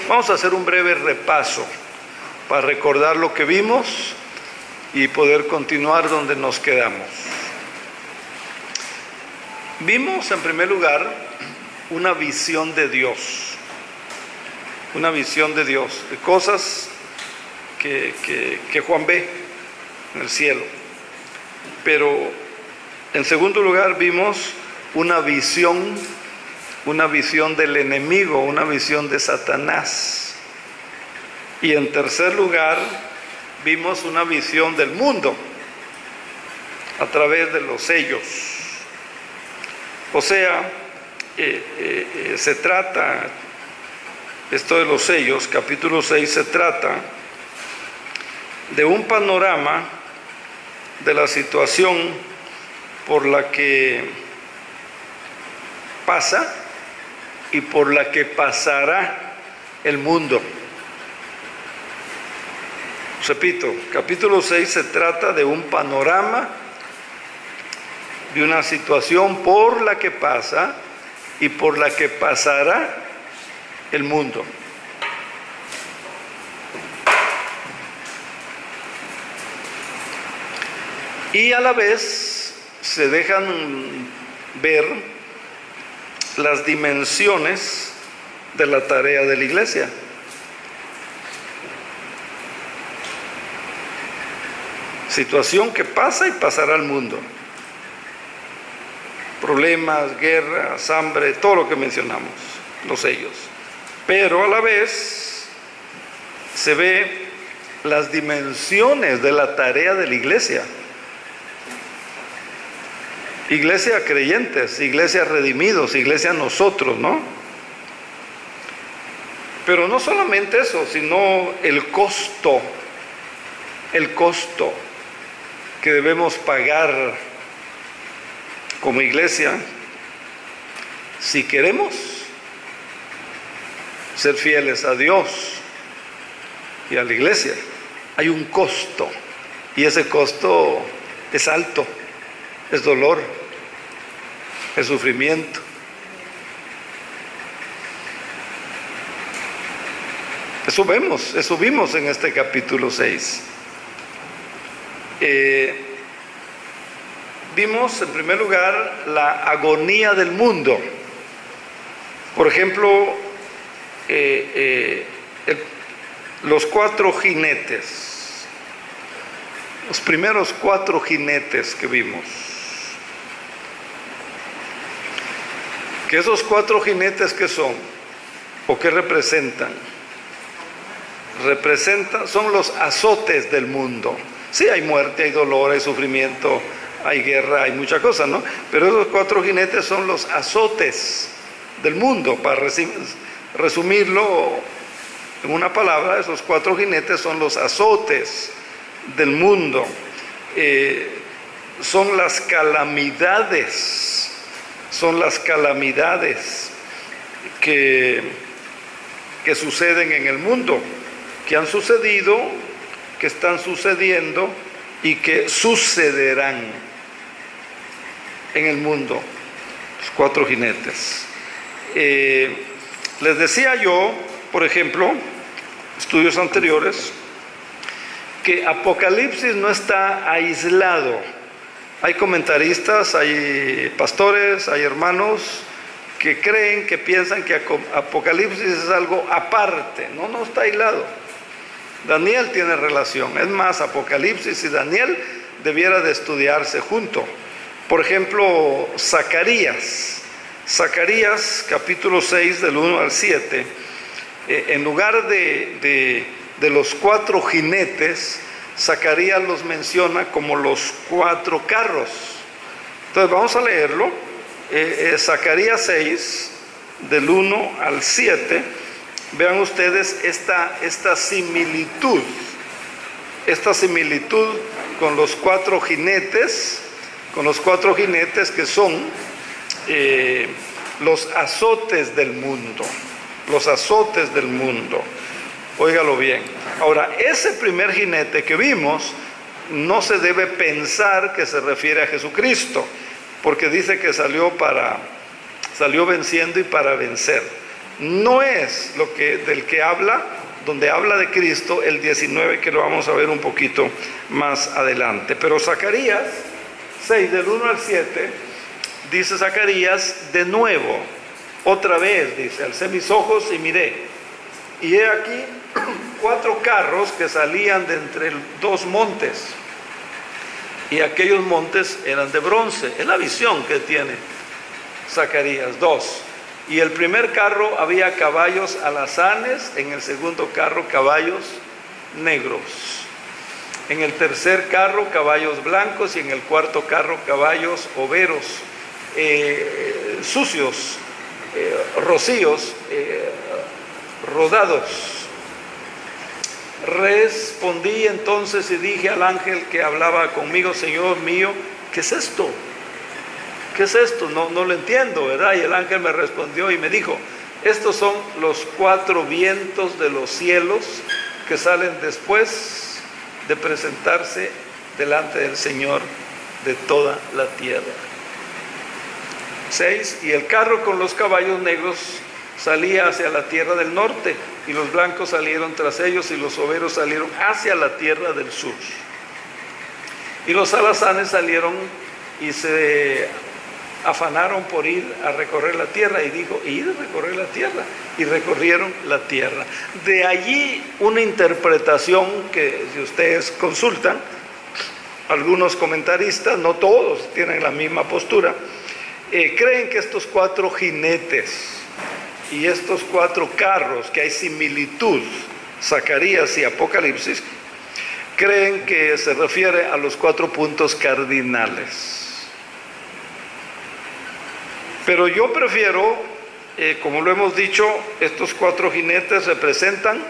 Vamos a hacer un breve repaso para recordar lo que vimos y poder continuar donde nos quedamos. Vimos en primer lugar una visión de Dios, de cosas que Juan ve en el cielo. Pero en segundo lugar vimos una visión del enemigo, una visión de Satanás. Y en tercer lugar vimos una visión del mundo a través de los sellos. O sea, se trata, esto de los sellos, capítulo 6, se trata de un panorama de la situación por la que pasa y por la que pasará el mundo. Repito, capítulo 6 se trata de un panorama de una situación por la que pasa y por la que pasará el mundo. Y a la vez se dejan ver las dimensiones de la tarea de la iglesia. Situación que pasa y pasará al mundo. Problemas, guerras, hambre, todo lo que mencionamos, los sellos. Pero a la vez se ve las dimensiones de la tarea de la iglesia. Iglesia creyentes, iglesia redimidos, iglesia nosotros, ¿no? Pero no solamente eso, sino el costo que debemos pagar como iglesia si queremos ser fieles a Dios y a la iglesia. Hay un costo y ese costo es alto. Es dolor, es sufrimiento. Eso vimos en este capítulo 6. Vimos en primer lugar la agonía del mundo. Por ejemplo, los 4 jinetes, los primeros 4 jinetes que vimos. Que esos 4 jinetes, ¿qué son? ¿O qué representan? Son los azotes del mundo. Sí, hay muerte, hay dolor, hay sufrimiento, hay guerra, hay muchas cosas, ¿no? Pero esos 4 jinetes son los azotes del mundo. Para resumirlo en una palabra, esos 4 jinetes son los azotes del mundo. Son las calamidades que suceden en el mundo, que han sucedido, que están sucediendo y que sucederán en el mundo. Los 4 jinetes. Les decía yo, por ejemplo, estudios anteriores, que Apocalipsis no está aislado. Hay comentaristas, hay pastores, hay hermanos que creen, que piensan que Apocalipsis es algo aparte. No está aislado. Daniel tiene relación. Es más, Apocalipsis y Daniel debiera de estudiarse junto. Por ejemplo, Zacarías, capítulo 6, del 1 al 7, en lugar de los 4 jinetes, Zacarías los menciona como los 4 carros. Entonces vamos a leerlo. Zacarías 6, del 1 al 7. Vean ustedes esta similitud con los 4 jinetes, que son los azotes del mundo. Óigalo bien. Ahora, ese primer jinete que vimos no se debe pensar que se refiere a Jesucristo, porque dice que salió venciendo y para vencer. no es del que habla, donde habla de Cristo, el 19, que lo vamos a ver un poquito más adelante. Pero Zacarías 6, del 1 al 7, dice Zacarías, de nuevo, otra vez, dice, alcé mis ojos y miré, y he aquí 4 carros que salían de entre 2 montes, y aquellos montes eran de bronce. Es la visión que tiene Zacarías 2. Y el primer carro había caballos alazanes, en el segundo carro caballos negros, en el tercer carro caballos blancos y en el cuarto carro caballos overos, sucios, rocíos, rodados. Respondí entonces y dije al ángel que hablaba conmigo: Señor mío, ¿qué es esto? ¿Qué es esto? No lo entiendo, ¿verdad? Y el ángel me respondió y me dijo: estos son los 4 vientos de los cielos que salen después de presentarse delante del Señor de toda la tierra. 6. Y el carro con los caballos negros salía hacia la tierra del norte, y los blancos salieron tras ellos, y los overos salieron hacia la tierra del sur. Y los alazanes salieron y se afanaron por ir a recorrer la tierra, y dijo: id a recorrer la tierra, y recorrieron la tierra. De allí una interpretación que, si ustedes consultan, algunos comentaristas, no todos tienen la misma postura, creen que estos 4 jinetes y estos 4 carros, que hay similitud, Zacarías y Apocalipsis, creen que se refiere a los 4 puntos cardinales. Pero yo prefiero, como lo hemos dicho, estos 4 jinetes representan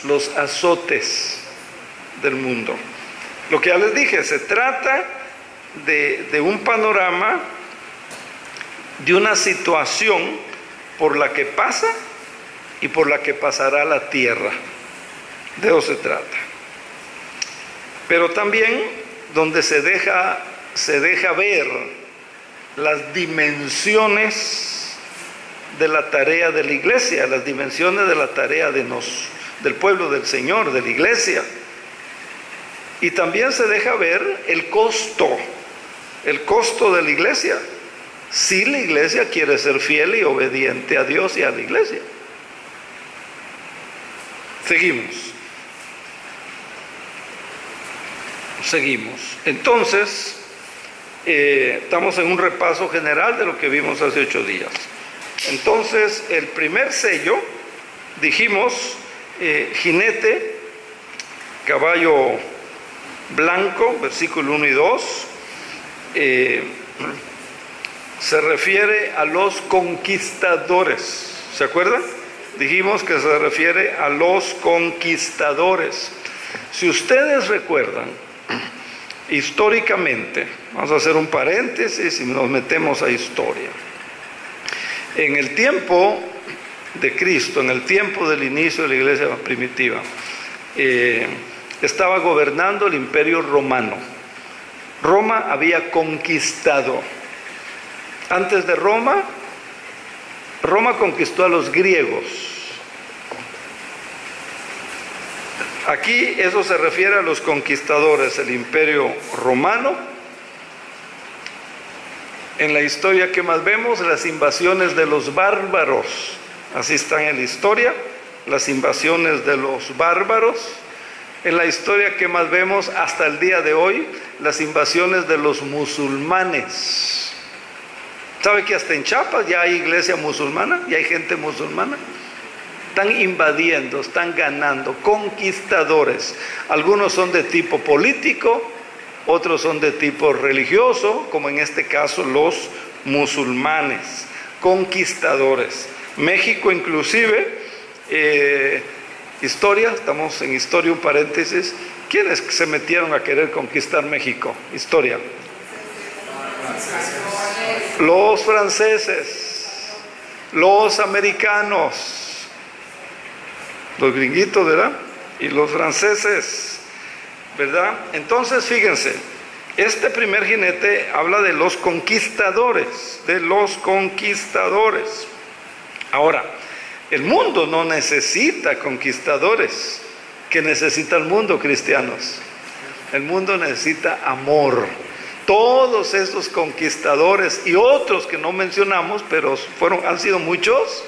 los azotes del mundo. Lo que ya les dije, se trata de un panorama, de una situación por la que pasa y por la que pasará la tierra. De eso se trata. Pero también donde se deja ver las dimensiones de la tarea de la iglesia, las dimensiones de la tarea del pueblo del Señor, de la iglesia. Y también se deja ver el costo de la iglesia, si la iglesia quiere ser fiel y obediente a Dios y a la iglesia. Seguimos. Entonces, estamos en un repaso general de lo que vimos hace 8 días. Entonces, el primer sello, dijimos, jinete, caballo blanco, versículo 1 y 2, se refiere a los conquistadores. ¿Se acuerdan? Dijimos que se refiere a los conquistadores. Si ustedes recuerdan, históricamente, vamos a hacer un paréntesis y nos metemos a historia. En el tiempo de Cristo, en el tiempo del inicio de la iglesia primitiva, estaba gobernando el Imperio Romano. Roma había conquistado. Antes de Roma conquistó a los griegos. Aquí eso se refiere a los conquistadores, el Imperio Romano. En la historia que más vemos, las invasiones de los bárbaros. Así están en la historia, las invasiones de los bárbaros. En la historia que más vemos hasta el día de hoy, las invasiones de los musulmanes. ¿Sabe que hasta en Chiapas ya hay iglesia musulmana? Ya hay gente musulmana. Están invadiendo, están ganando, conquistadores. Algunos son de tipo político, otros son de tipo religioso, como en este caso los musulmanes, conquistadores. México inclusive, historia, estamos en historia, un paréntesis. ¿Quiénes se metieron a querer conquistar México? Historia. Los franceses, los americanos, los gringuitos, ¿verdad? Y los franceses, ¿verdad? Entonces, fíjense, este primer jinete habla de los conquistadores, Ahora, El mundo no necesita conquistadores. ¿Qué necesita el mundo, cristianos? El mundo necesita amor. Todos esos conquistadores y otros que no mencionamos, pero han sido muchos,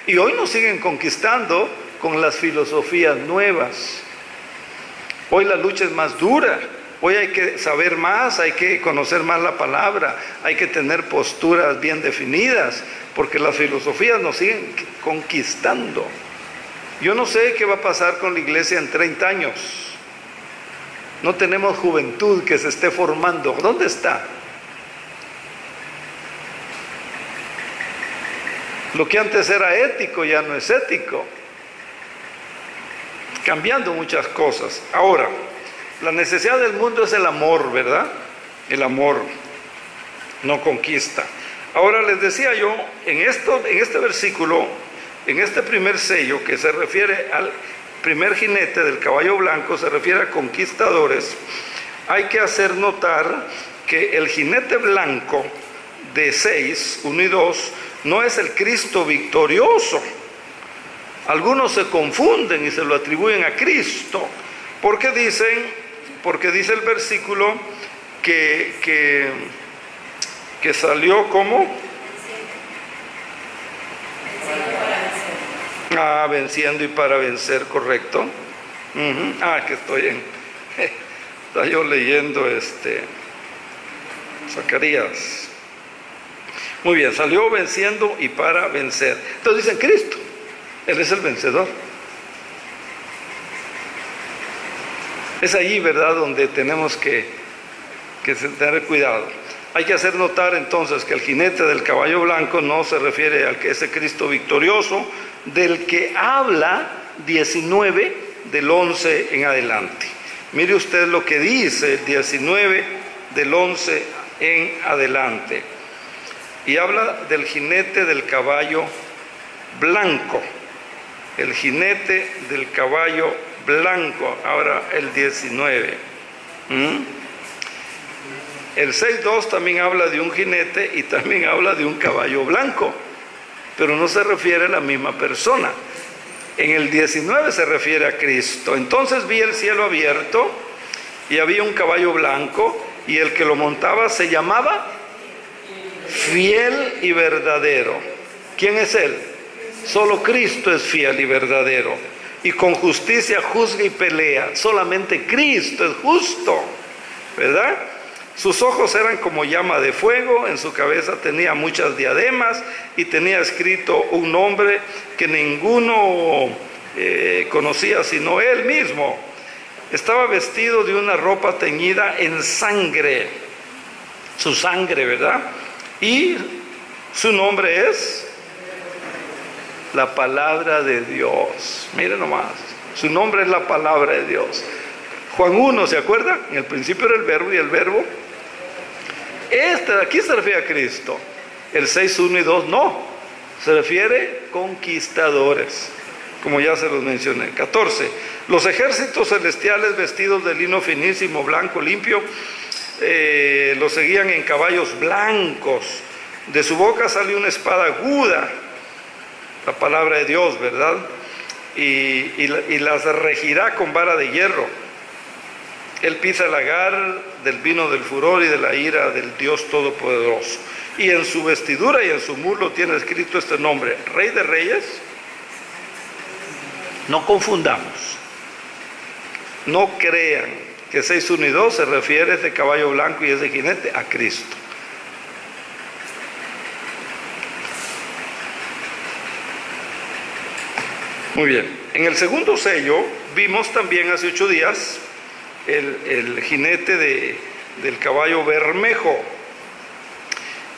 y hoy nos siguen conquistando con las filosofías nuevas. Hoy la lucha es más dura. Hoy hay que saber más, hay que conocer más la palabra, hay que tener posturas bien definidas, porque las filosofías nos siguen conquistando. Yo no sé qué va a pasar con la iglesia en 30 años. No tenemos juventud que se esté formando. ¿Dónde está? Lo que antes era ético ya no es ético. Cambiando muchas cosas. Ahora, la necesidad del mundo es el amor, ¿verdad? El amor no conquista. Ahora les decía yo, en este versículo, en este primer sello que se refiere al primer jinete del caballo blanco, se refiere a conquistadores, hay que hacer notar que el jinete blanco de 6, 1 y 2, no es el Cristo victorioso. Algunos se confunden y se lo atribuyen a Cristo, porque dice el versículo que salió como venciendo y para vencer, correcto. Que está yo leyendo Zacarías. Muy bien, salió venciendo y para vencer. Entonces dicen Cristo, Él es el vencedor. Es allí, ¿verdad?, donde tenemos que tener cuidado. Hay que hacer notar entonces que el jinete del caballo blanco no se refiere al que ese Cristo victorioso, del que habla 19 del 11 en adelante. Mire usted lo que dice 19 del 11 en adelante. Y habla del jinete del caballo blanco. El jinete del caballo blanco. Ahora el 19. El 6.2 también habla de un jinete y también habla de un caballo blanco, pero no se refiere a la misma persona. En el 19 se refiere a Cristo. Entonces vi el cielo abierto y había un caballo blanco y el que lo montaba se llamaba Fiel y Verdadero. ¿Quién es Él? Solo Cristo es fiel y verdadero. Y con justicia juzga y pelea. Solamente Cristo es justo, ¿verdad? Sus ojos eran como llama de fuego, en su cabeza tenía muchas diademas y tenía escrito un nombre que ninguno conocía sino él mismo. Estaba vestido de una ropa teñida en sangre, su sangre, ¿verdad? Y su nombre es la palabra de Dios. Miren nomás, su nombre es la palabra de Dios. Juan 1, ¿se acuerdan? En el principio era el verbo y el verbo. Aquí se refiere a Cristo. El 6, 1 y 2 no. Se refiere conquistadores, como ya se los mencioné. 14. Los ejércitos celestiales vestidos de lino finísimo, blanco, limpio, los seguían en caballos blancos. De su boca salió una espada aguda, la palabra de Dios, ¿verdad? Y las regirá con vara de hierro. Él pisa el lagar del vino del furor y de la ira del Dios Todopoderoso. Y en su vestidura y en su muslo tiene escrito este nombre: Rey de Reyes. No confundamos. No crean que 6, 1 y 2 se refiere a ese caballo blanco y ese jinete a Cristo. Muy bien. En el segundo sello vimos también hace 8 días el jinete del caballo bermejo.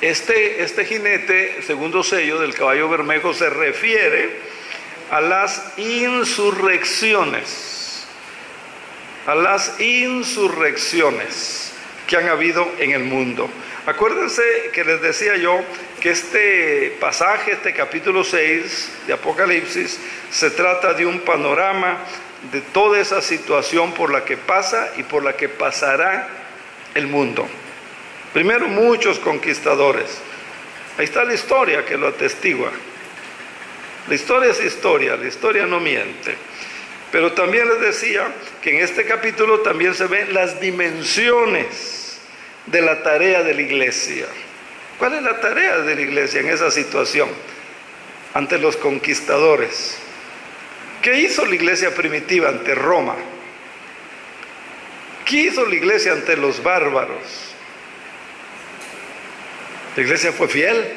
Este jinete, segundo sello del caballo bermejo, se refiere a las insurrecciones, que han habido en el mundo. Acuérdense que les decía yo que este pasaje, este capítulo 6 de Apocalipsis, se trata de un panorama de toda esa situación por la que pasa y por la que pasará el mundo. Primero, muchos conquistadores. Ahí está la historia que lo atestigua. La historia es historia, la historia no miente. Pero también les decía que en este capítulo también se ven las dimensiones de la tarea de la iglesia. ¿Cuál es la tarea de la iglesia en esa situación ante los conquistadores? ¿Qué hizo la iglesia primitiva ante Roma? ¿Qué hizo la iglesia ante los bárbaros? La iglesia fue fiel.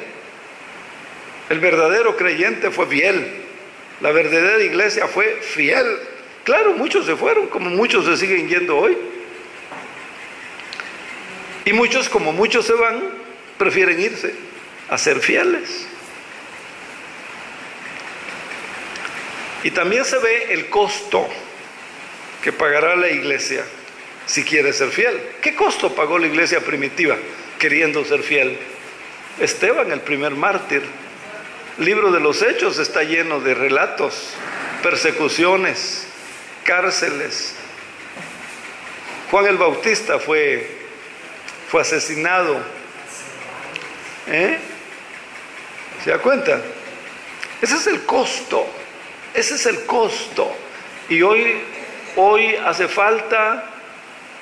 El verdadero creyente fue fiel. La verdadera iglesia fue fiel. Claro, muchos se fueron, como muchos se siguen yendo hoy. Y muchos, como muchos se van, prefieren irse a ser fieles. Y también se ve el costo que pagará la iglesia si quiere ser fiel. ¿Qué costo pagó la iglesia primitiva queriendo ser fiel? Esteban, el primer mártir. El libro de los Hechos está lleno de relatos, persecuciones, cárceles. Juan el Bautista fue asesinado. ¿Se da cuenta? Ese es el costo. Ese es el costo. Y hoy hace falta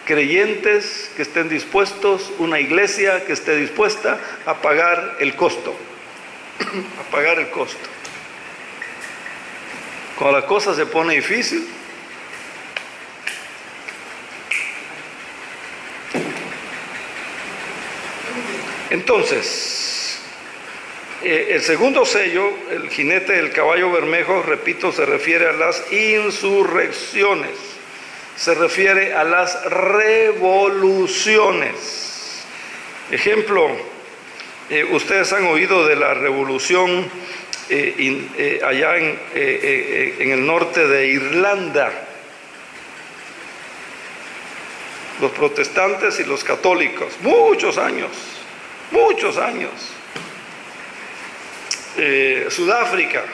creyentes que estén dispuestos, una iglesia que esté dispuesta a pagar el costo. A pagar el costo. Cuando la cosa se pone difícil, entonces, el segundo sello, el jinete del caballo bermejo, repito, se refiere a las insurrecciones, se refiere a las revoluciones. Ejemplo, ustedes han oído de la revolución allá en el norte de Irlanda, los protestantes y los católicos, muchos años. Sudáfrica,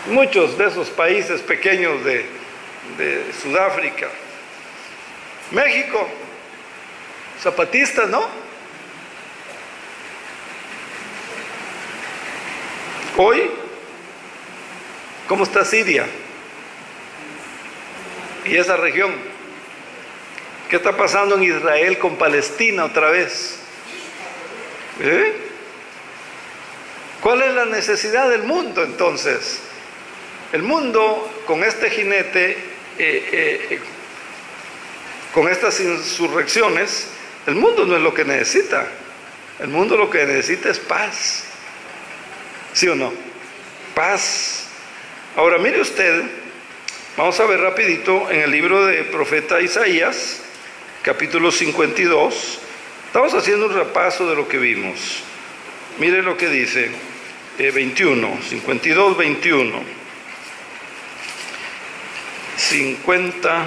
muchos de esos países pequeños de Sudáfrica. México, zapatistas, ¿no? Hoy, ¿cómo está Siria y esa región? ¿Qué está pasando en Israel con Palestina otra vez? ¿Cuál es la necesidad del mundo entonces? El mundo con este jinete, con estas insurrecciones, el mundo no es lo que necesita. El mundo lo que necesita es paz. ¿Sí o no? Paz. Ahora mire usted, vamos a ver rapidito en el libro de profeta Isaías, capítulo 52. Estamos haciendo un repaso de lo que vimos. Mire lo que dice 21, 52, 21. 50.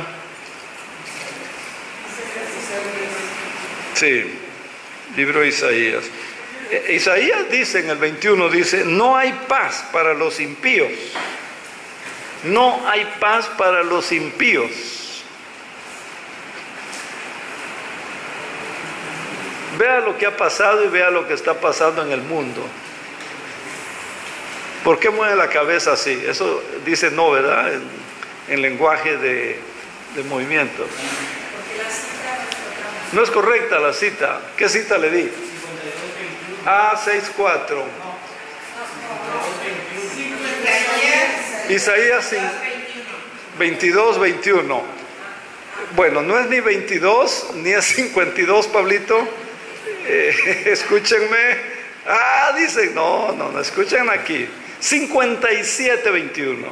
Sí, libro de Isaías. Isaías dice en el 21, dice, no hay paz para los impíos. No hay paz para los impíos. Vea lo que ha pasado y vea lo que está pasando en el mundo. ¿Por qué mueve la cabeza así? Eso dice no, ¿verdad? En lenguaje de movimiento. No es correcta la cita. ¿Qué cita le di? 6:4. Isaías 22, 21. Bueno, no es ni 22 ni es 52, Pablito. Escúchenme. Dicen, no, escuchen aquí. 57, 21.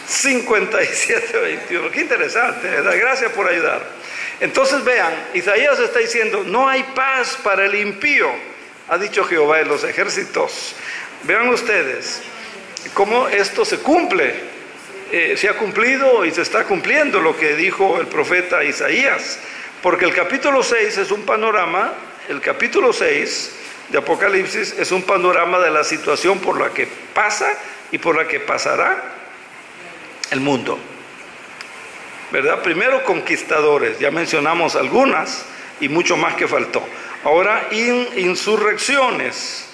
57, 21. Qué interesante, ¿verdad? Gracias por ayudar. Entonces vean, Isaías está diciendo, no hay paz para el impío, ha dicho Jehová de los ejércitos. Vean ustedes cómo esto se cumple. Se ha cumplido y se está cumpliendo lo que dijo el profeta Isaías, porque el capítulo 6 es un panorama. El capítulo 6 de Apocalipsis es un panorama de la situación por la que pasa y por la que pasará el mundo, ¿verdad? Primero conquistadores, ya mencionamos algunas y mucho más que faltó. Ahora insurrecciones,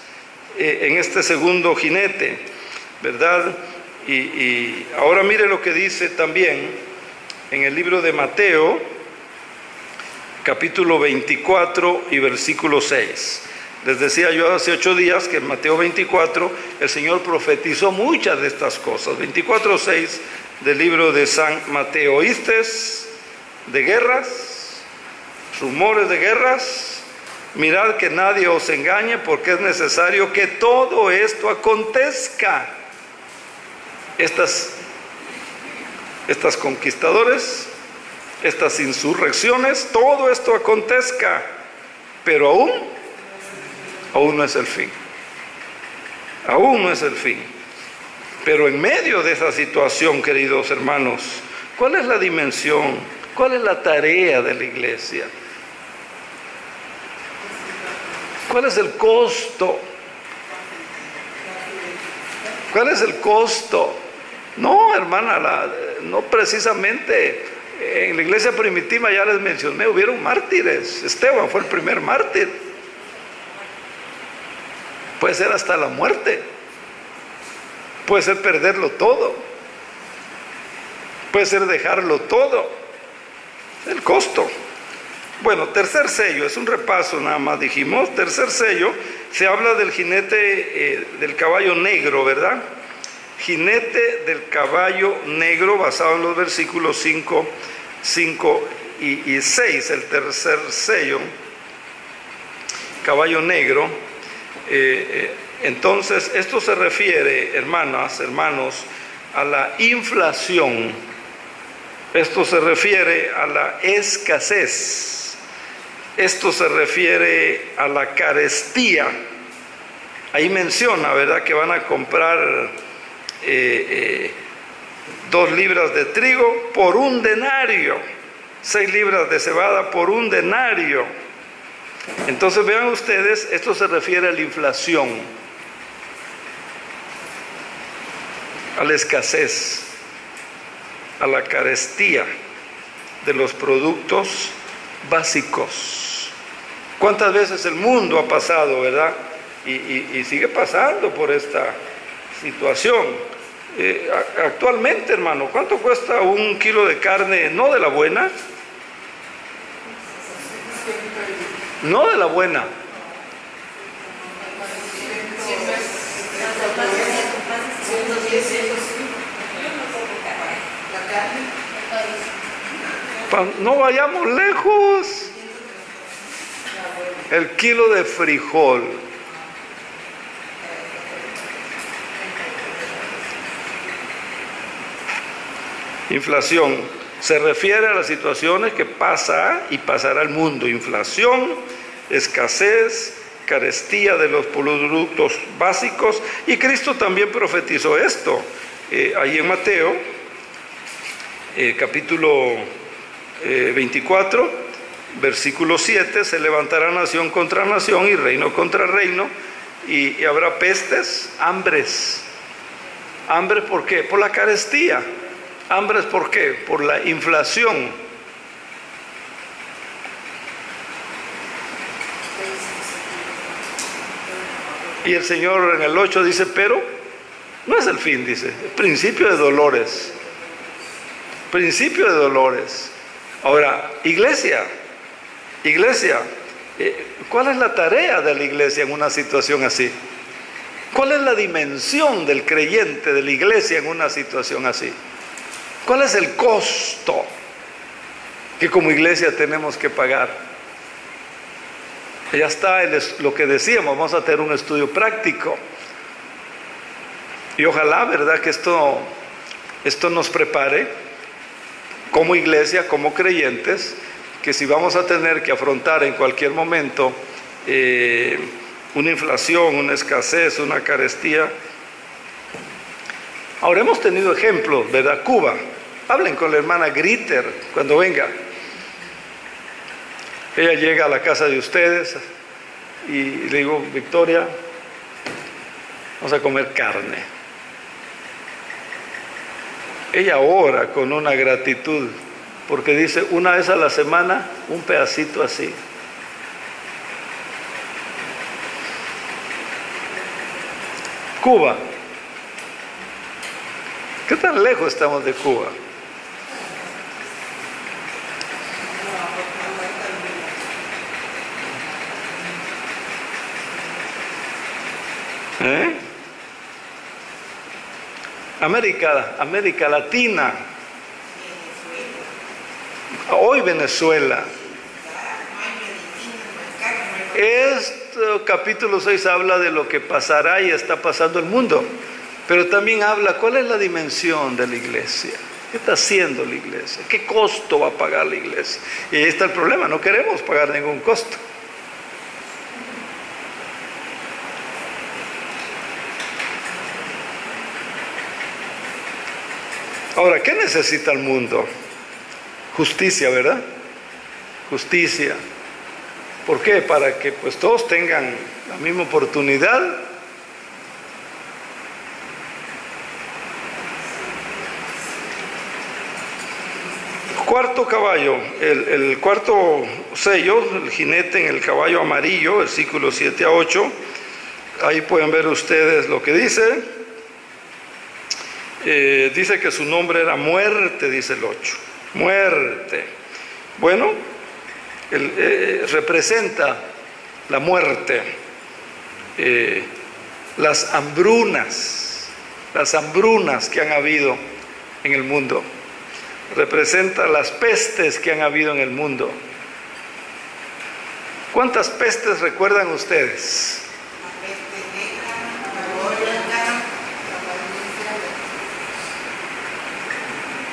en este segundo jinete, ¿verdad? Y ahora mire lo que dice también en el libro de Mateo, capítulo 24 y versículo 6. Les decía yo hace 8 días que en Mateo 24 el Señor profetizó muchas de estas cosas. 24:6 del libro de San Mateo. ¿Oíste de guerras? Rumores de guerras. Mirad que nadie os engañe, porque es necesario que todo esto acontezca. Estas conquistadores, estas insurrecciones, todo esto acontezca, pero aún no es el fin. Aún no es el fin. Pero en medio de esa situación, queridos hermanos, ¿cuál es la dimensión? ¿Cuál es la tarea de la iglesia? ¿Cuál es el costo? ¿Cuál es el costo? No, hermana, no precisamente. En la iglesia primitiva, ya les mencioné, hubieron mártires. Esteban fue el primer mártir. Puede ser hasta la muerte. Puede ser perderlo todo. Puede ser dejarlo todo. El costo. Bueno, tercer sello, es un repaso nada más dijimos. Tercer sello, se habla del jinete del caballo negro, ¿verdad? Jinete del caballo negro, basado en los versículos 5 y 6, el tercer sello, caballo negro. Entonces, esto se refiere, hermanas, hermanos, a la inflación. Esto se refiere a la escasez. Esto se refiere a la carestía. Ahí menciona, ¿verdad?, que van a comprar 2 libras de trigo por 1 denario, 6 libras de cebada por 1 denario. Entonces vean ustedes, esto se refiere a la inflación, a la escasez, a la carestía de los productos básicos. ¿Cuántas veces el mundo ha pasado, verdad? Y sigue pasando por esta situación. Actualmente, hermano, ¿cuánto cuesta 1 kilo de carne, no de la buena? No de la buena. No vayamos lejos. El kilo de frijol. Inflación se refiere a las situaciones que pasa y pasará el mundo. Inflación, escasez, carestía de los productos básicos. Y Cristo también profetizó esto. Ahí en Mateo, capítulo 24, versículo 7, se levantará nación contra nación y reino contra reino, y habrá pestes, hambres. ¿Hambres por qué? Por la carestía. ¿Hambres por qué? Por la inflación. Y el Señor en el 8 dice, pero no es el fin, dice, es principio de dolores. Principio de dolores. Ahora, iglesia, ¿cuál es la tarea de la iglesia en una situación así? ¿Cuál es la dimensión del creyente, de la iglesia en una situación así? ¿Cuál es el costo que como iglesia tenemos que pagar? Ya está lo que decíamos, vamos a tener un estudio práctico. Y ojalá, ¿verdad?, que esto nos prepare como iglesia, como creyentes, que si vamos a tener que afrontar en cualquier momento una inflación, una escasez, una carestía. Ahora hemos tenido ejemplos, ¿verdad? Cuba. Hablen con la hermana Gritter cuando venga. Ella llega a la casa de ustedes y le digo, Victoria, vamos a comer carne. Ella ora con una gratitud, porque dice, una vez a la semana, un pedacito así. Cuba. ¿Qué tan lejos estamos de Cuba? América Latina. Hoy Venezuela. Este capítulo 6 habla de lo que pasará y está pasando el mundo, pero también habla cuál es la dimensión de la iglesia, qué está haciendo la iglesia, qué costo va a pagar la iglesia. Y ahí está el problema, no queremos pagar ningún costo. Ahora, ¿qué necesita el mundo? Justicia, ¿verdad? Justicia. ¿Por qué? Para que pues todos tengan la misma oportunidad. Cuarto caballo, el cuarto sello, el jinete en el caballo amarillo, versículos 7 a 8. Ahí pueden ver ustedes lo que dice. Dice que su nombre era muerte, dice el 8. Muerte. Bueno, representa la muerte, las hambrunas que han habido en el mundo. Representa las pestes que han habido en el mundo. ¿Cuántas pestes recuerdan ustedes?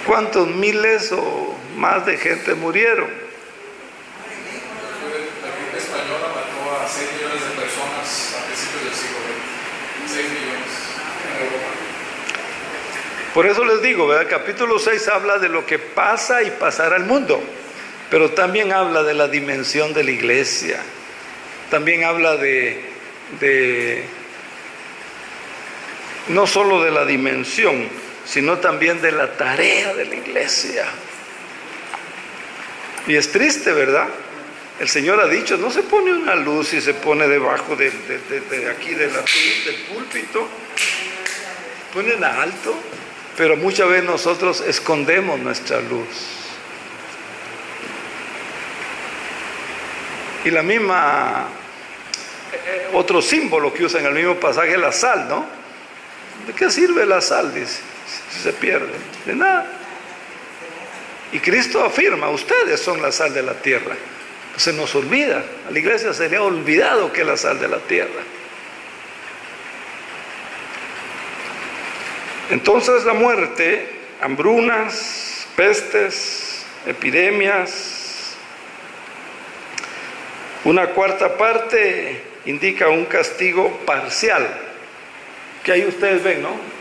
¿Cuántos miles o más de gente murieron? La gripe española mató a 6 millones de personas a principios del siglo XX. 6 millones en Europa. Por eso les digo, ¿verdad? Capítulo 6 habla de lo que pasa y pasará al mundo, pero también habla de la dimensión de la iglesia. También habla de no solo de la dimensión, sino también de la tarea de la iglesia. Y es triste, ¿verdad? El Señor ha dicho, no se pone una luz y se pone debajo de aquí de la cruz, del púlpito, ponen a alto, pero muchas veces nosotros escondemos nuestra luz. Y la misma, otro símbolo que usa en el mismo pasaje, la sal, ¿no? ¿De qué sirve la sal? Dice. Si se pierde, de nada. Y Cristo afirma, ustedes son la sal de la tierra. Se nos olvida, a la iglesia se le ha olvidado que es la sal de la tierra. Entonces la muerte, hambrunas, pestes, epidemias. Una cuarta parte indica un castigo parcial, que ahí ustedes ven, ¿no?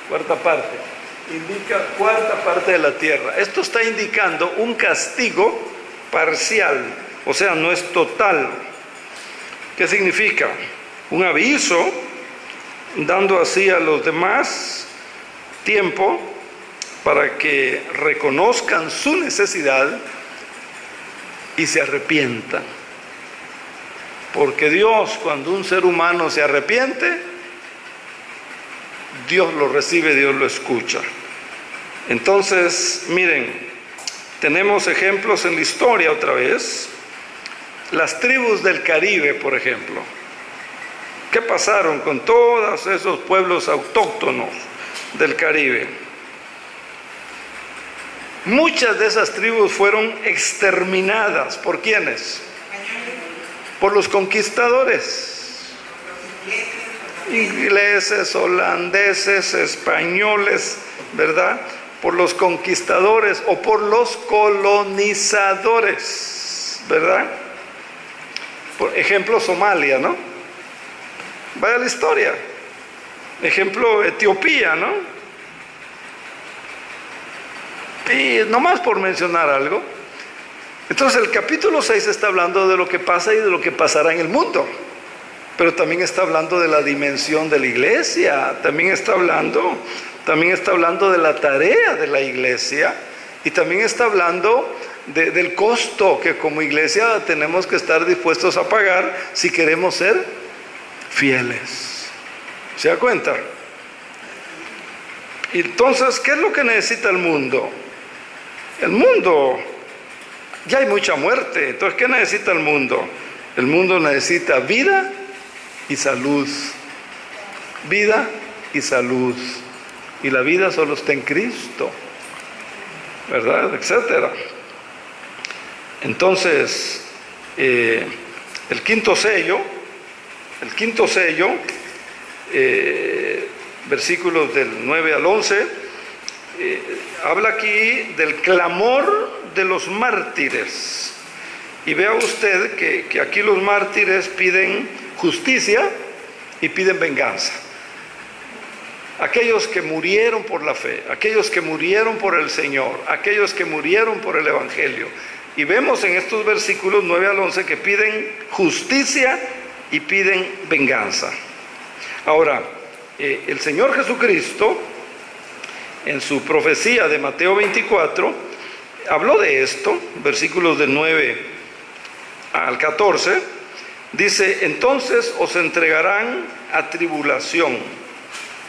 Cuarta parte. Indica cuarta parte de la tierra. Esto está indicando un castigo parcial, o sea, no es total. ¿Qué significa? Un aviso, dando así a los demás tiempo para que reconozcan su necesidad y se arrepientan. Porque Dios, cuando un ser humano se arrepiente, Dios lo recibe, Dios lo escucha. Entonces, miren, tenemos ejemplos en la historia otra vez. Las tribus del Caribe, por ejemplo. ¿Qué pasaron con todos esos pueblos autóctonos del Caribe? Muchas de esas tribus fueron exterminadas. ¿Por quiénes? Por los conquistadores. Ingleses, holandeses, españoles, ¿verdad? Por los conquistadores o por los colonizadores, ¿verdad? Por ejemplo, Somalia, ¿no? Vaya la historia. Ejemplo, Etiopía, ¿no? Y nomás por mencionar algo. Entonces el capítulo 6 está hablando de lo que pasa y de lo que pasará en el mundo. Pero también está hablando de la dimensión de la iglesia, también está hablando de la tarea de la iglesia y también está hablando del costo que como iglesia tenemos que estar dispuestos a pagar si queremos ser fieles. ¿Se da cuenta? Entonces, ¿qué es lo que necesita el mundo? El mundo, ya hay mucha muerte. Entonces, ¿qué necesita el mundo? El mundo necesita vida y salud. Vida y salud. Y la vida solo está en Cristo, ¿verdad? Etcétera. Entonces, el quinto sello, versículos del 9 al 11, habla aquí del clamor de los mártires. Y vea usted que aquí los mártires piden justicia y piden venganza. Aquellos que murieron por la fe, aquellos que murieron por el Señor, aquellos que murieron por el Evangelio. Y vemos en estos versículos 9 al 11 que piden justicia y piden venganza. Ahora, el Señor Jesucristo, en su profecía de Mateo 24, habló de esto, versículos del 9 al 14, dice: entonces os entregarán a tribulación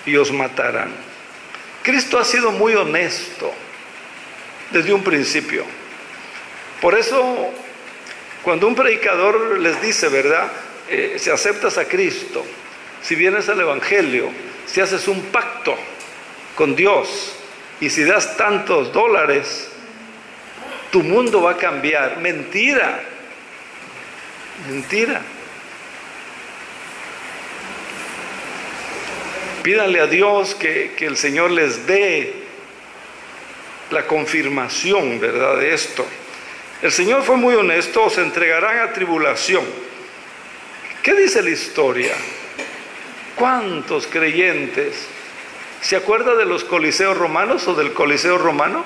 y os matarán. Cristo ha sido muy honesto desde un principio. Por eso, cuando un predicador les dice, ¿verdad? Si aceptas a Cristo, si vienes al Evangelio, si haces un pacto con Dios y si das tantos dólares, tu mundo va a cambiar. Mentira, mentira. Pídanle a Dios que el Señor les dé la confirmación, ¿verdad?, de esto. El Señor fue muy honesto: os entregarán a tribulación. ¿Qué dice la historia? ¿Cuántos creyentes? ¿Se acuerda de los coliseos romanos o del coliseo romano?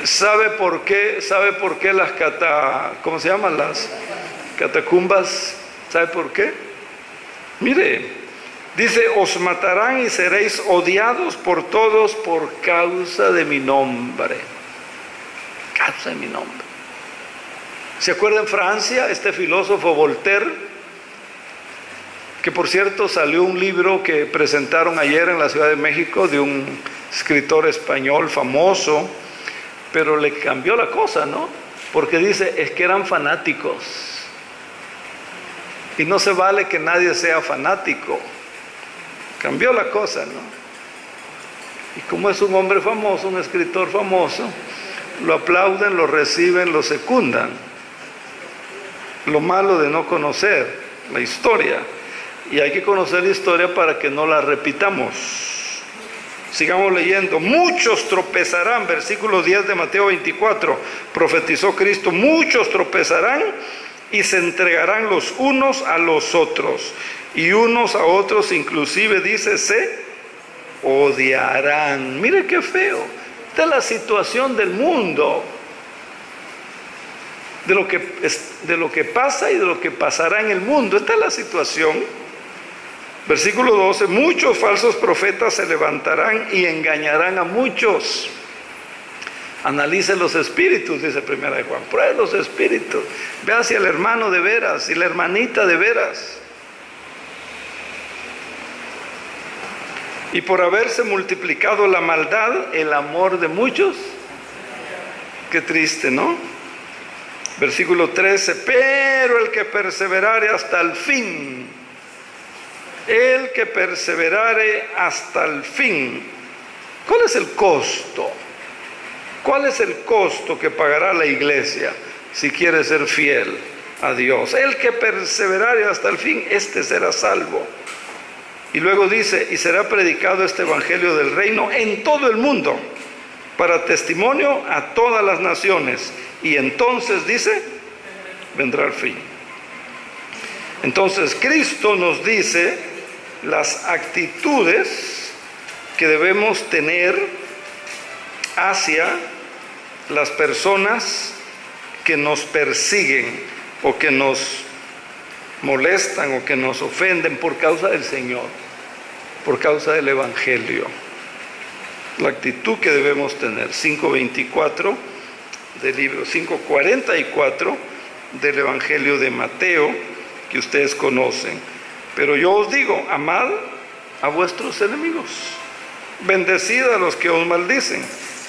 ¿Sabe por qué las ¿cómo se llaman? Las catacumbas. ¿Sabe por qué? Mire, dice: os matarán y seréis odiados por todos por causa de mi nombre. Causa de mi nombre. ¿Se acuerda en Francia este filósofo Voltaire? Que por cierto salió un libro que presentaron ayer en la Ciudad de México de un escritor español famoso, pero le cambió la cosa, ¿no? Porque dice, es que eran fanáticos. Y no se vale que nadie sea fanático. Cambió la cosa, ¿no? Y como es un hombre famoso, un escritor famoso, lo aplauden, lo reciben, lo secundan. Lo malo de no conocer la historia. Y hay que conocer la historia para que no la repitamos. Sigamos leyendo. Muchos tropezarán, versículo 10 de Mateo 24, profetizó Cristo: muchos tropezarán y se entregarán los unos a los otros, y unos a otros inclusive, dice, se odiarán. Mire qué feo. Esta es la situación del mundo, de lo que pasa y de lo que pasará en el mundo. Esta es la situación. Versículo 12, muchos falsos profetas se levantarán y engañarán a muchos. Analice los espíritus, dice Primera de Juan. Pruebe los espíritus. Vea si el hermano de veras y la hermanita de veras. Y por haberse multiplicado la maldad, el amor de muchos. Qué triste, ¿no? Versículo 13, pero el que perseverare hasta el fin. El que perseverare hasta el fin. ¿Cuál es el costo? ¿Cuál es el costo que pagará la iglesia si quiere ser fiel a Dios? El que perseverare hasta el fin, este será salvo. Y luego dice, y será predicado este evangelio del reino en todo el mundo, para testimonio a todas las naciones. Y entonces, dice, vendrá el fin. Entonces, Cristo nos dice las actitudes que debemos tener hacia las personas que nos persiguen o que nos molestan o que nos ofenden por causa del Señor, por causa del Evangelio. La actitud que debemos tener. 5:24 del libro, 5:44 del Evangelio de Mateo, que ustedes conocen. Pero yo os digo, amad a vuestros enemigos, bendecid a los que os maldicen,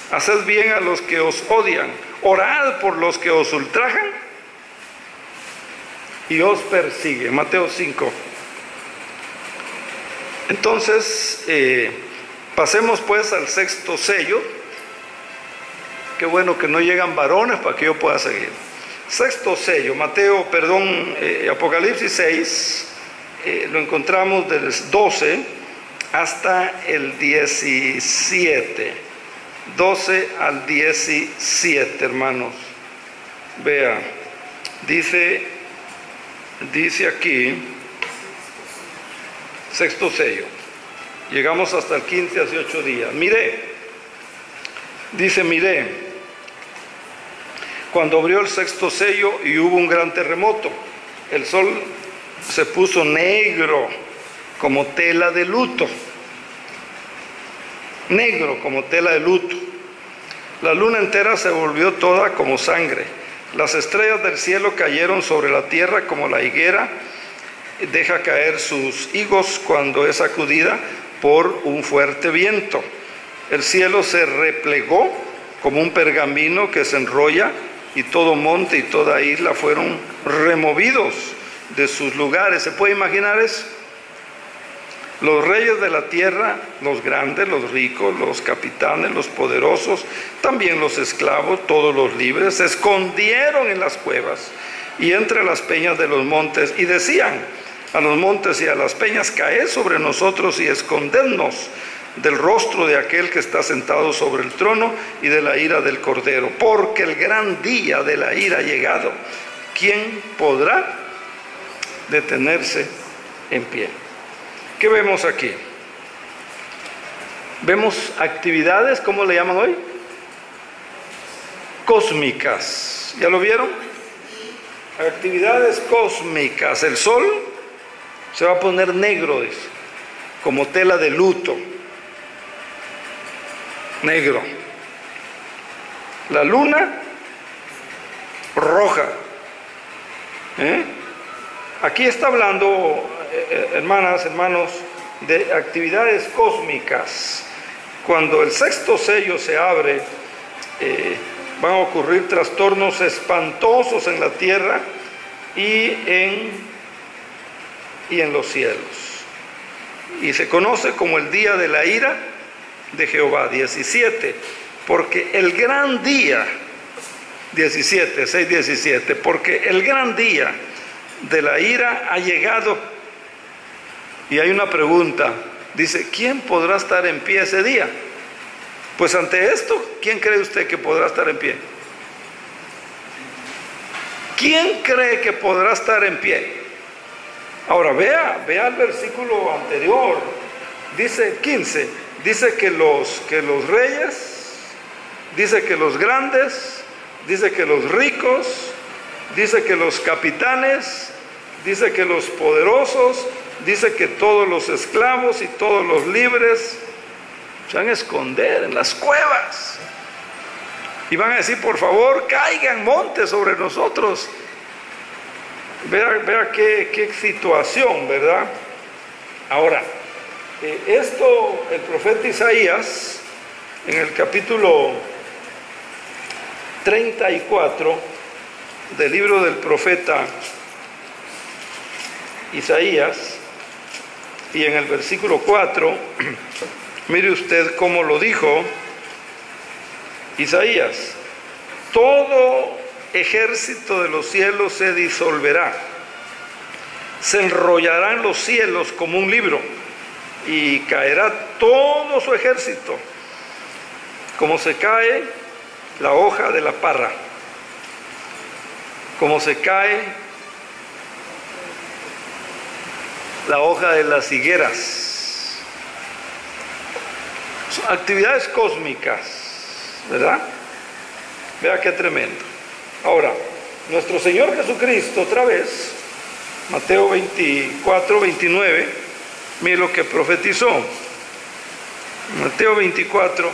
haced bien a los que os odian, orad por los que os ultrajan y os persiguen. Mateo 5. Entonces, pasemos pues al sexto sello. Qué bueno que no llegan varones para que yo pueda seguir. Sexto sello, Apocalipsis 6, lo encontramos del 12 hasta el 17. 12 al 17, hermanos. Vea, dice aquí, sexto sello. Llegamos hasta el 15, hace 8 días. Miré, cuando abrió el sexto sello y hubo un gran terremoto, el sol se puso negro como tela de luto. Negro como tela de luto. La luna entera se volvió toda como sangre. Las estrellas del cielo cayeron sobre la tierra como la higuera deja caer sus higos cuando es sacudida por un fuerte viento. El cielo se replegó como un pergamino que se enrolla, y todo monte y toda isla fueron removidos de sus lugares. ¿Se puede imaginar eso? Los reyes de la tierra, los grandes, los ricos, los capitanes, los poderosos, también los esclavos, todos los libres, se escondieron en las cuevas y entre las peñas de los montes, y decían a los montes y a las peñas: caed sobre nosotros y escondednos del rostro de aquel que está sentado sobre el trono y de la ira del Cordero, porque el gran día de la ira ha llegado. ¿Quién podrá detenerse en pie? ¿Qué vemos aquí? Vemos actividades, ¿cómo le llaman hoy? Cósmicas. ¿Ya lo vieron? Actividades cósmicas. El sol se va a poner negro, dice, como tela de luto. Negro. La luna roja. Aquí está hablando, hermanas, hermanos, de actividades cósmicas. Cuando el sexto sello se abre, van a ocurrir trastornos espantosos en la tierra y en los cielos. Y se conoce como el día de la ira de Jehová. 17, porque el gran día, 17, 6:17, porque el gran día de la ira ha llegado. Y hay una pregunta, dice: ¿quién podrá estar en pie ese día? Pues ante esto, ¿quién cree usted que podrá estar en pie? ¿Quién cree que podrá estar en pie? Ahora vea el versículo anterior, dice 15, dice que los reyes, dice que los grandes, dice que los ricos, dice que los capitanes, dice que los poderosos, dice que todos los esclavos y todos los libres se van a esconder en las cuevas y van a decir: por favor, caigan montes sobre nosotros. Vea qué situación, ¿verdad? Ahora, esto el profeta Isaías, en el capítulo 34 del libro del profeta Isaías, y en el versículo 4, mire usted cómo lo dijo Isaías: todo ejército de los cielos se disolverá, se enrollarán los cielos como un libro, y caerá todo su ejército, como se cae la hoja de la parra, como se cae la hoja de las higueras. Son actividades cósmicas, ¿verdad? Vea qué tremendo. Ahora, nuestro Señor Jesucristo, otra vez, Mateo 24, 29, mire lo que profetizó. Mateo 24,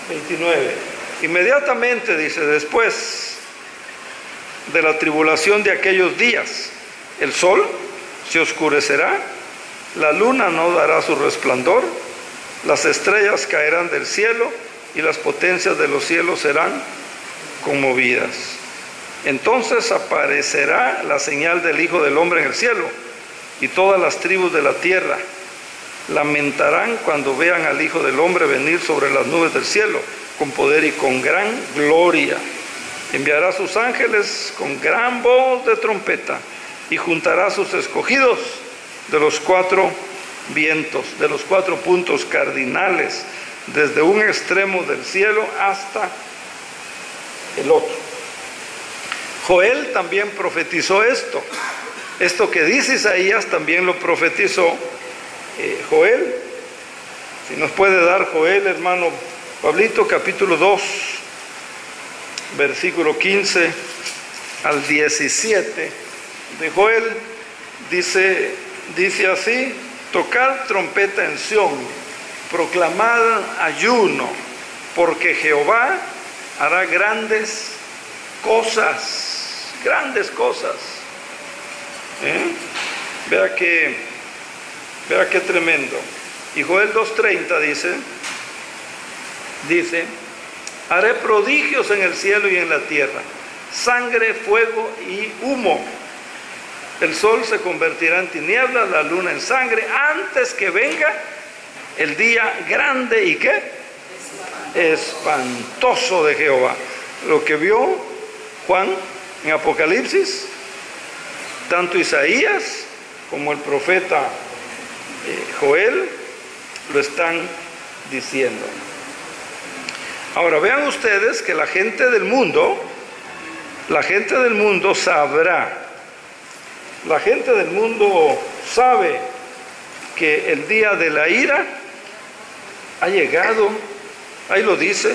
29. Inmediatamente, dice, después de la tribulación de aquellos días, el sol se oscurecerá, la luna no dará su resplandor, las estrellas caerán del cielo y las potencias de los cielos serán conmovidas. Entonces aparecerá la señal del Hijo del Hombre en el cielo, y todas las tribus de la tierra lamentarán cuando vean al Hijo del Hombre venir sobre las nubes del cielo, con poder y con gran gloria. Enviará a sus ángeles con gran voz de trompeta, y juntará a sus escogidos de los 4 vientos, de los 4 puntos cardinales, desde un extremo del cielo hasta el otro. Joel también profetizó esto. Esto que dice Isaías también lo profetizó Joel. Si nos puede dar Joel, hermano Pablito, capítulo 2, versículo 15 al 17 de Joel, dice así: tocad trompeta en Sión, proclamad ayuno, porque Jehová hará grandes cosas. Vea qué tremendo. Y Joel 2:30 dice: haré prodigios en el cielo y en la tierra, sangre, fuego y humo. El sol se convertirá en tinieblas, la luna en sangre, antes que venga el día grande y ¿qué? Espantoso de Jehová. Lo que vio Juan en Apocalipsis, tanto Isaías como el profeta Joel lo están diciendo. Ahora vean ustedes que la gente del mundo sabrá, la gente del mundo sabe que el día de la ira ha llegado. Ahí lo dice: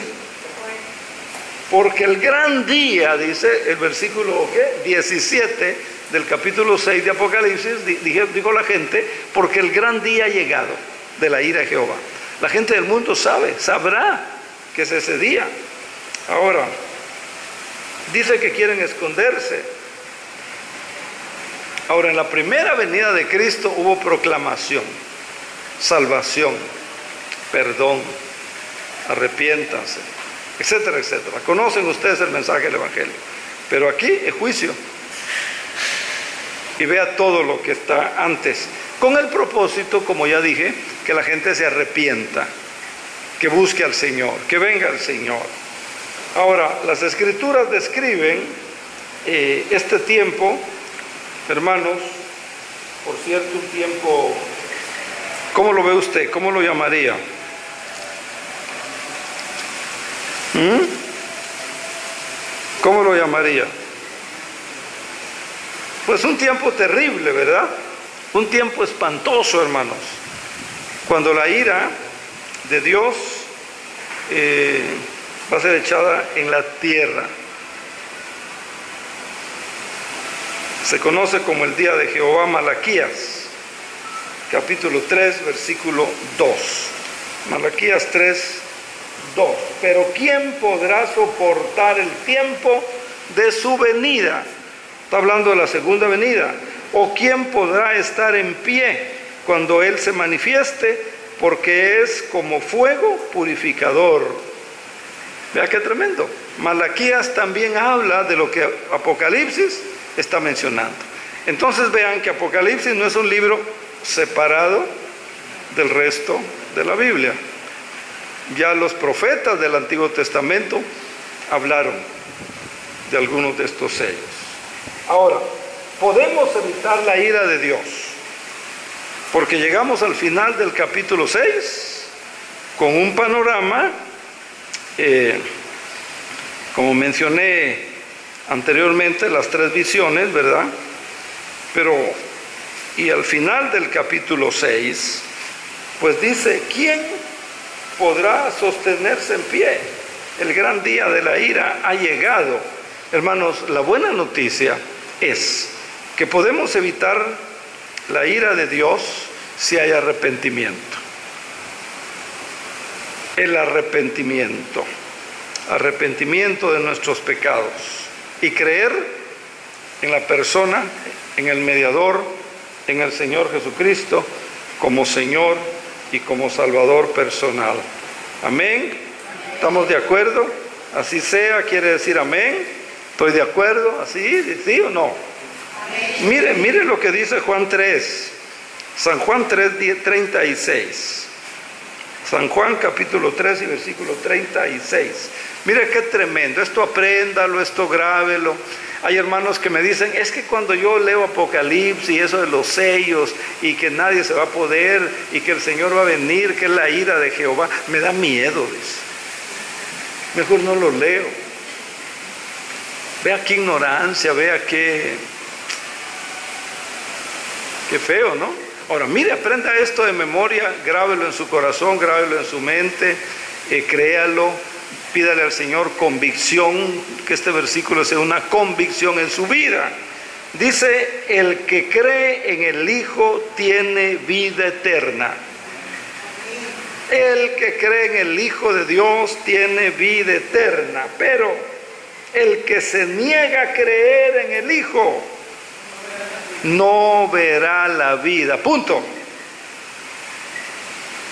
porque el gran día, dice el versículo 17 del capítulo 6 de Apocalipsis, dijo la gente, porque el gran día ha llegado de la ira de Jehová. La gente del mundo sabrá que es ese día. Ahora, dice que quieren esconderse. Ahora, en la primera venida de Cristo hubo proclamación, salvación, perdón, arrepiéntanse, etcétera, etcétera. Conocen ustedes el mensaje del Evangelio. Pero aquí es juicio. Y vea todo lo que está antes, con el propósito, como ya dije, que la gente se arrepienta, que busque al Señor, que venga al Señor. Ahora, las Escrituras describen este tiempo, hermanos, por cierto, un tiempo, ¿cómo lo ve usted? ¿Cómo lo llamaría? ¿Cómo lo llamaría? Pues un tiempo terrible, ¿verdad? Un tiempo espantoso, hermanos, cuando la ira de Dios va a ser echada en la tierra. Se conoce como el día de Jehová. Malaquías, capítulo 3, versículo 2. Malaquías 3, 2. Pero ¿quién podrá soportar el tiempo de su venida? Está hablando de la segunda venida. ¿O quién podrá estar en pie cuando Él se manifieste? Porque es como fuego purificador. Vea qué tremendo. Malaquías también habla de lo que Apocalipsis está mencionando. Entonces vean que Apocalipsis no es un libro separado del resto de la Biblia. Ya los profetas del Antiguo Testamento hablaron de algunos de estos sellos. Ahora, podemos evitar la ira de Dios, porque llegamos al final del capítulo 6 con un panorama, como mencioné anteriormente, las 3 visiones, ¿verdad? Y al final del capítulo 6, pues dice: ¿quién podrá sostenerse en pie? El gran día de la ira ha llegado. Hermanos, la buena noticia es que podemos evitar la ira de Dios si hay arrepentimiento. El arrepentimiento de nuestros pecados, y creer en la persona, en el mediador en el Señor Jesucristo como Señor y como Salvador personal. Amén. ¿Estamos de acuerdo? Así sea, quiere decir amén. ¿Estoy de acuerdo? ¿Así? ¿Sí o no? Mire lo que dice Juan 3. San Juan 3, 36. San Juan capítulo 3 y versículo 36. Mire qué tremendo. Esto apréndalo, esto grábelo. Hay hermanos que me dicen, es que cuando yo leo Apocalipsis y eso de los sellos y que nadie se va a poder y que el Señor va a venir, que es la ira de Jehová, me da miedo, dice. Mejor no lo leo. Vea qué ignorancia, vea qué feo, ¿no? Ahora, mire, aprenda esto de memoria, grábelo en su corazón, grábelo en su mente, créalo, pídale al Señor convicción, que este versículo sea una convicción en su vida. Dice, el que cree en el Hijo tiene vida eterna. El que cree en el Hijo de Dios tiene vida eterna, pero el que se niega a creer en el Hijo no verá la vida, punto.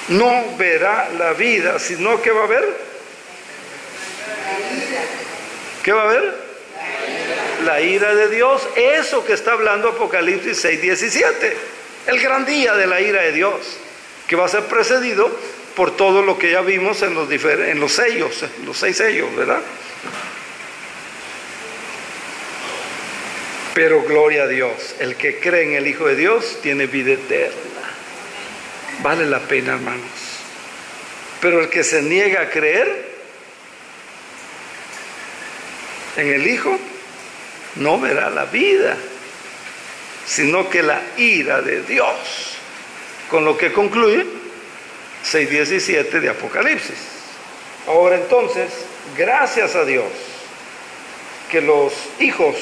No verá la vida, sino que va a ver. ¿Qué va a ver? La ira de Dios. Eso que está hablando Apocalipsis 6:17. El gran día de la ira de Dios, que va a ser precedido por todo lo que ya vimos en los sellos, los 6 sellos, ¿verdad? Pero gloria a Dios, el que cree en el Hijo de Dios tiene vida eterna. Vale la pena, hermanos. Pero el que se niega a creer en el Hijo no verá la vida, sino que la ira de Dios. Con lo que concluye 6:17 de Apocalipsis. Ahora entonces, gracias a Dios que los hijos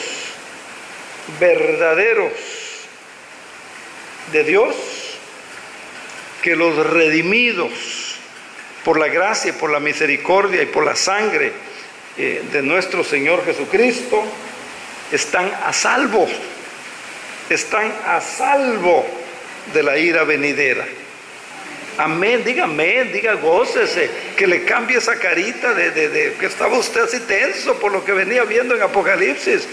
verdaderos de Dios, que los redimidos por la gracia, por la misericordia y por la sangre de nuestro Señor Jesucristo, están a salvo de la ira venidera. Amén, diga gócese, que le cambie esa carita de que estaba usted así tenso por lo que venía viendo en Apocalipsis.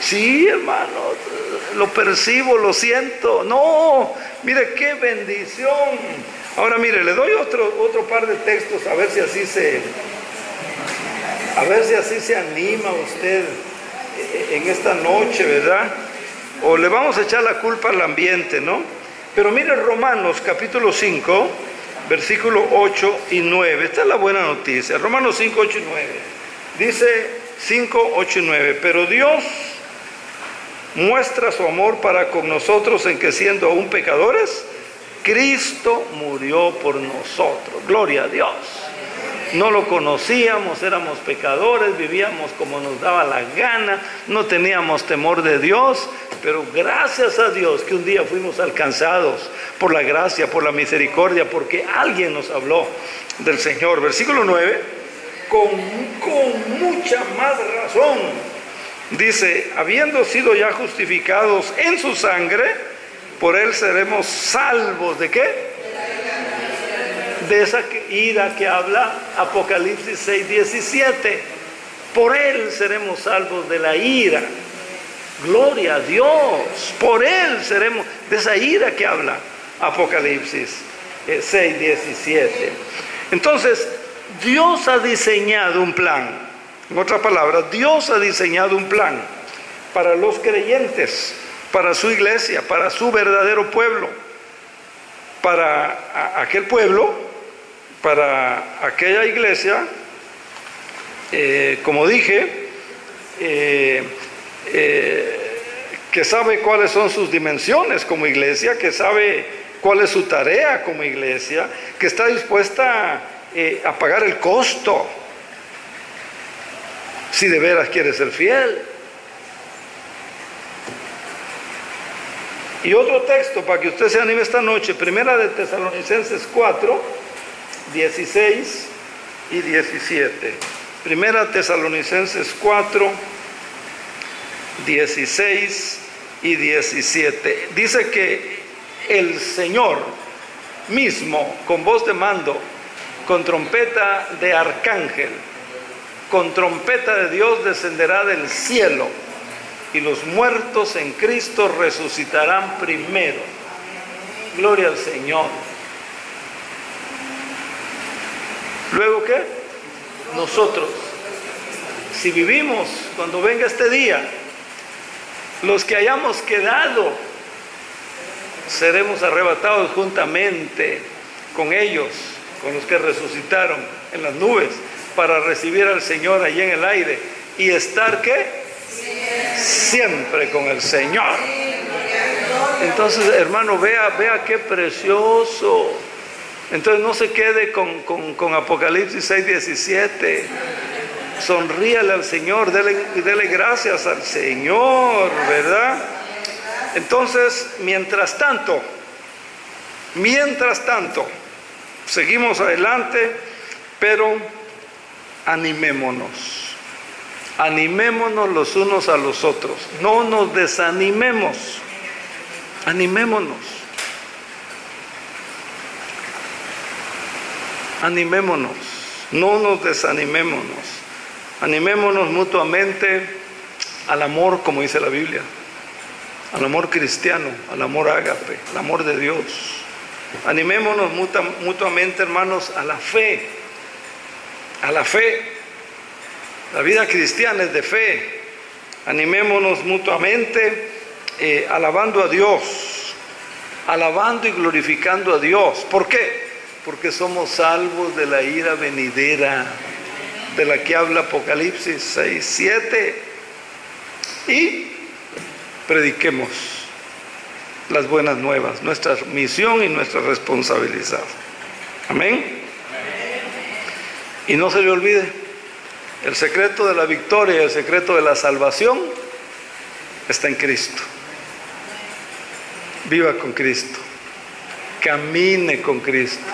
Sí, hermano, lo percibo, lo siento. No, mire qué bendición. Ahora mire, le doy otro par de textos a ver si así se anima usted en esta noche, ¿verdad? O le vamos a echar la culpa al ambiente, ¿no? Pero mire Romanos capítulo 5, versículo 8 y 9. Esta es la buena noticia. Romanos 5, 8 y 9. Dice 5, 8 y 9. Pero Dios muestra su amor para con nosotros en que siendo aún pecadores, Cristo murió por nosotros. Gloria a Dios. No lo conocíamos, éramos pecadores, vivíamos como nos daba la gana, no teníamos temor de Dios, pero gracias a Dios que un día fuimos alcanzados por la gracia, por la misericordia, porque alguien nos habló del Señor. Versículo 9, con mucha más razón, dice, habiendo sido ya justificados en su sangre, por él seremos salvos. ¿De qué? De esa ira que habla Apocalipsis 6:17. Por él seremos salvos de la ira. Gloria a Dios. Por él seremos, de esa ira que habla Apocalipsis 6:17. Entonces, Dios ha diseñado un plan. En otras palabras, Dios ha diseñado un plan para los creyentes, para su iglesia, para su verdadero pueblo, para aquel pueblo, para aquella iglesia, como dije, que sabe cuáles son sus dimensiones como iglesia, que sabe cuál es su tarea como iglesia, que está dispuesta a pagar el costo, si de veras quiere ser fiel. Y otro texto para que usted se anime esta noche, Primera de Tesalonicenses 4, 16 y 17. Primera Tesalonicenses 4, 16 y 17. Dice que el Señor mismo, con voz de mando, con trompeta de arcángel, con trompeta de Dios, descenderá del cielo, y los muertos en Cristo resucitarán primero. Gloria al Señor. ¿Luego qué? Nosotros, si vivimos cuando venga este día, los que hayamos quedado, seremos arrebatados juntamente con ellos, con los que resucitaron en las nubes, para recibir al Señor allí en el aire y estar ¿qué? Siempre con el Señor. Entonces, hermano, vea qué precioso. Entonces no se quede con Apocalipsis 6:17. Sonríale al Señor, dele gracias al Señor, ¿verdad? Entonces, mientras tanto, seguimos adelante, pero animémonos los unos a los otros, no nos desanimemos, animémonos no nos desanimémonos, animémonos mutuamente al amor, como dice la Biblia, al amor cristiano, al amor ágape, al amor de Dios. Animémonos mutuamente, hermanos, a la fe. La vida cristiana es de fe. Animémonos mutuamente alabando a Dios, alabando y glorificando a Dios. ¿Por qué? Porque somos salvos de la ira venidera, de la que habla Apocalipsis 6:7. Y prediquemos las buenas nuevas, nuestra misión y nuestra responsabilidad. Amén. Y no se le olvide, el secreto de la victoria, el secreto de la salvación está en Cristo. Viva con Cristo, camine con Cristo,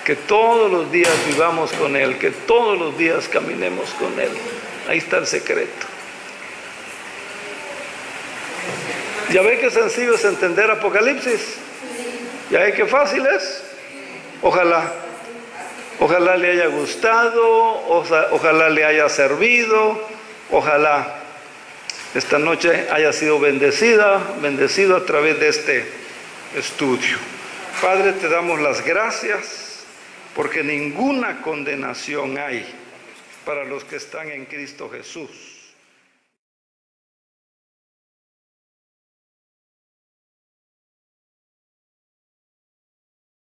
que todos los días vivamos con Él, que todos los días caminemos con Él. Ahí está el secreto. ¿Ya ve qué sencillo es entender Apocalipsis? ¿Ya ve qué fácil es? Ojalá le haya gustado, ojalá le haya servido, ojalá esta noche haya sido bendecido a través de este estudio. Padre, te damos las gracias porque ninguna condenación hay para los que están en Cristo Jesús.